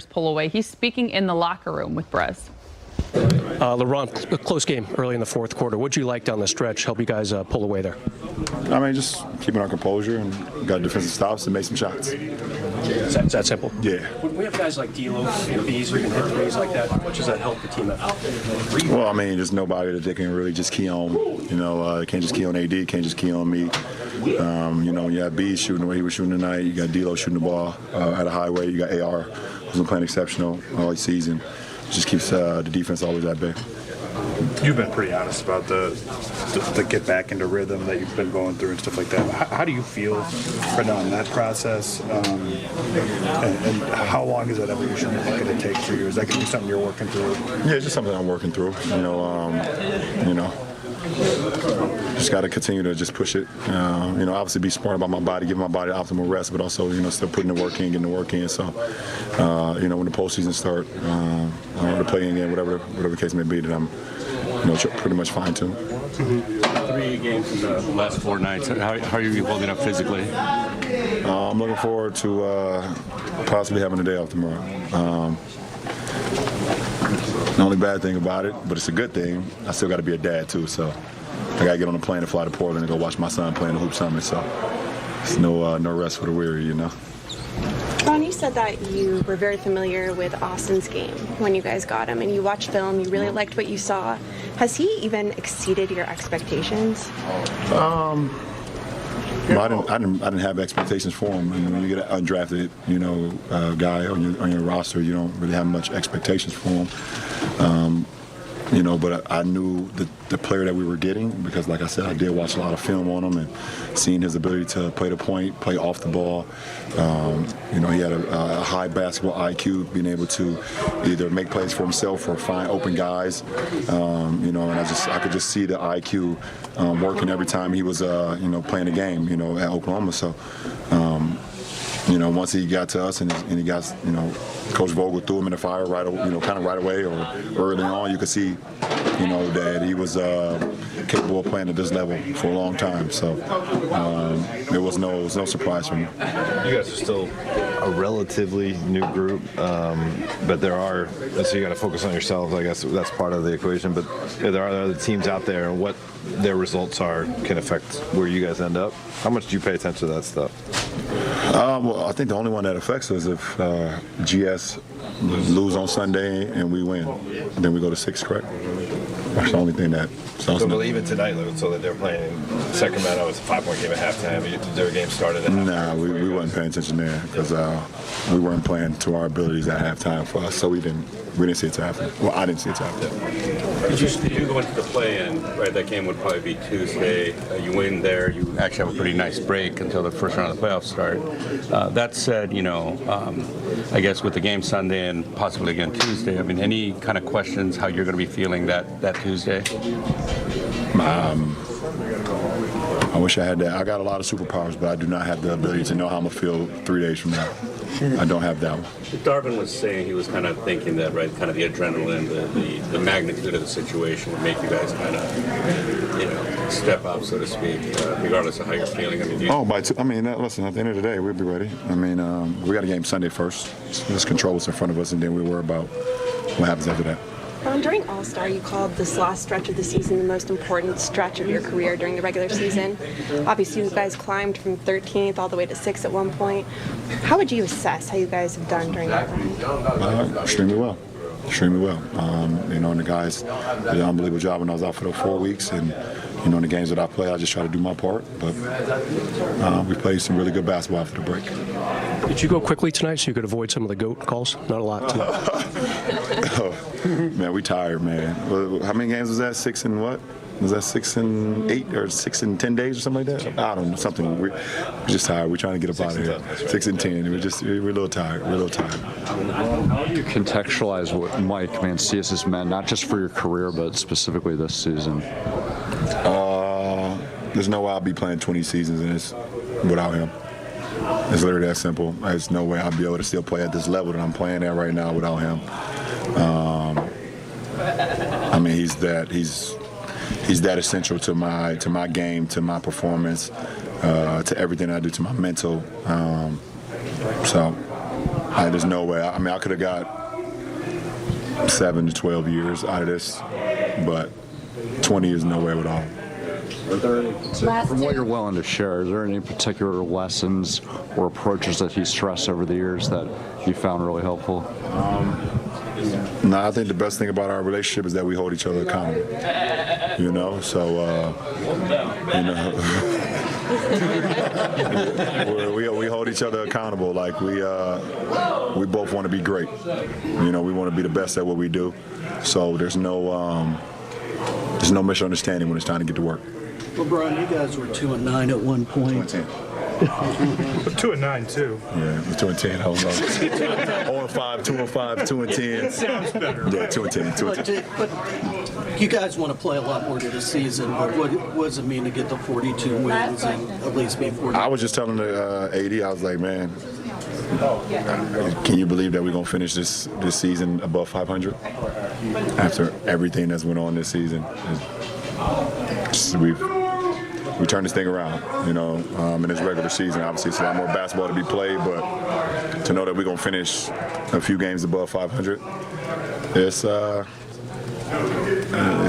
pull away. He's speaking in the locker room with Brez. LeBron, a close game early in the fourth quarter. What'd you like down the stretch? Help you guys pull away there? I mean, just keeping our composure and got defensive stops and make some shots. It's that simple? Yeah. When we have guys like D'Lo and Bees who can hit threes like that, how much does that help the team out? Well, I mean, there's nobody that they can really just key on. You know, they can't just key on AD, can't just key on me. You know, you have Bees shooting the way he was shooting tonight. You got D'Lo shooting the ball at a high rate. You got AR, who's been playing exceptional all season. Just keeps the defense always that big. You've been pretty honest about the get back into rhythm that you've been going through and stuff like that. How do you feel right now in that process? And how long is that evolution going to take for you? Is that going to be something you're working through? Yeah, it's just something I'm working through. You know, just got to continue to just push it. You know, obviously be smart about my body, give my body optimal rest, but also, you know, still putting the work in, getting the work in. So, you know, when the postseason start, or the play-in game, whatever the case may be, that I'm, you know, pretty much fine-tuned. 3 games in the last 4 nights. How are you holding up physically? I'm looking forward to possibly having a day off tomorrow. The only bad thing about it, but it's a good thing, I still got to be a dad too, so I got to get on a plane and fly to Portland and go watch my son play in the Hoop Summit, so it's no rest for the weary, you know. Ron, you said that you were very familiar with Austin's game when you guys got him, and you watched film, you really liked what you saw. Has he even exceeded your expectations? No, I didn't have expectations for him. And when you get an undrafted, you know, guy on your roster, you don't really have much expectations for him. You know, but I knew the player that we were getting because, like I said, I did watch a lot of film on him and seeing his ability to play the point, play off the ball. You know, he had a high basketball IQ, being able to either make plays for himself or find open guys. You know, and I could just see the IQ working every time he was, you know, playing the game, you know, at Oklahoma. So, you know, once he got to us and he got, you know, Coach Vogel threw him in the fire right away or early on, you could see, you know, that he was capable of playing at this level for a long time. So it was no surprise for me. You guys are still a relatively new group, but there are, so you got to focus on yourselves. I guess that's part of the equation. But there are other teams out there, and what their results are can affect where you guys end up. How much do you pay attention to that stuff? Well, I think the only one that affects us if GS lose on Sunday and we win, then we go to 6, correct? That's the only thing that. So even tonight, so that they're playing in Sacramento, it's a 5-point game at halftime. Their game started at halftime. Nah, we wasn't paying attention there because we weren't playing to our abilities at halftime for us, so we didn't see it to happen. Well, I didn't see it to happen. Did you go into the play-in, right? That game would probably be Tuesday. You win there. You actually have a pretty nice break until the first round of the playoffs start. That said, you know, I guess with the game Sunday and possibly again Tuesday, I mean, any kind of questions how you're going to be feeling that Tuesday? I wish I had that. I got a lot of superpowers, but I do not have the ability to know how I'm going to feel 3 days from now. I don't have that one. Darvin was saying he was kind of thinking that, right, kind of the adrenaline, the magnitude of the situation would make you guys kind of, you know, step up, so to speak, regardless of how you're feeling. I mean, listen, at the end of the day, we'll be ready. I mean, we got a game Sunday first. Let's control what's in front of us, and then we'll worry about what happens after that. During All-Star, you called this last stretch of the season the most important stretch of your career during the regular season. Obviously, you guys climbed from 13th all the way to 6th at one point. How would you assess how you guys have done during that run? Extremely well. Extremely well. You know, and the guys did an unbelievable job when I was out for those 4 weeks. And, you know, in the games that I play, I just try to do my part. But we played some really good basketball after the break. Did you go quickly tonight so you could avoid some of the GOAT calls? Not a lot tonight. Man, we tired, man. How many games was that? 6 and what? Was that 6 and 8 or 6 and 10 days or something like that? I don't know. Something. We're just tired. We're trying to get up out of here. 6 and 10. We're a little tired. We're a little tired. How do you contextualize what Mike Mancias has meant, not just for your career, but specifically this season? There's no way I'll be playing 20 seasons in this without him. It's literally that simple. There's no way I'll be able to still play at this level that I'm playing at right now without him. I mean, he's that essential to my game, to my performance, to everything I do, to my mental. So There's no way. I mean, I could have got 7 to 12 years out of this, but 20 is no way at all. From what you're willing to share, is there any particular lessons or approaches that he stressed over the years that you found really helpful? No, I think the best thing about our relationship is that we hold each other accountable. You know, so we hold each other accountable. Like we both want to be great. You know, we want to be the best at what we do. So there's no misunderstanding when it's time to get to work. LeBron, you guys were 2-9 at one point. 2-10. 2-9 too. Yeah, it was 2-10. I don't know. 0-5, 2-5, 2-10. Sounds better. Yeah, 2-10, 2-10. But you guys want to play a lot more to the season, but what does it mean to get the 42 wins and at least be 40? I was just telling the AD, I was like, man, can you believe that we're going to finish this season above 500 after everything that's went on this season? We turned this thing around, you know, in this regular season. Obviously, it's a lot more basketball to be played, but to know that we're going to finish a few games above 500, it's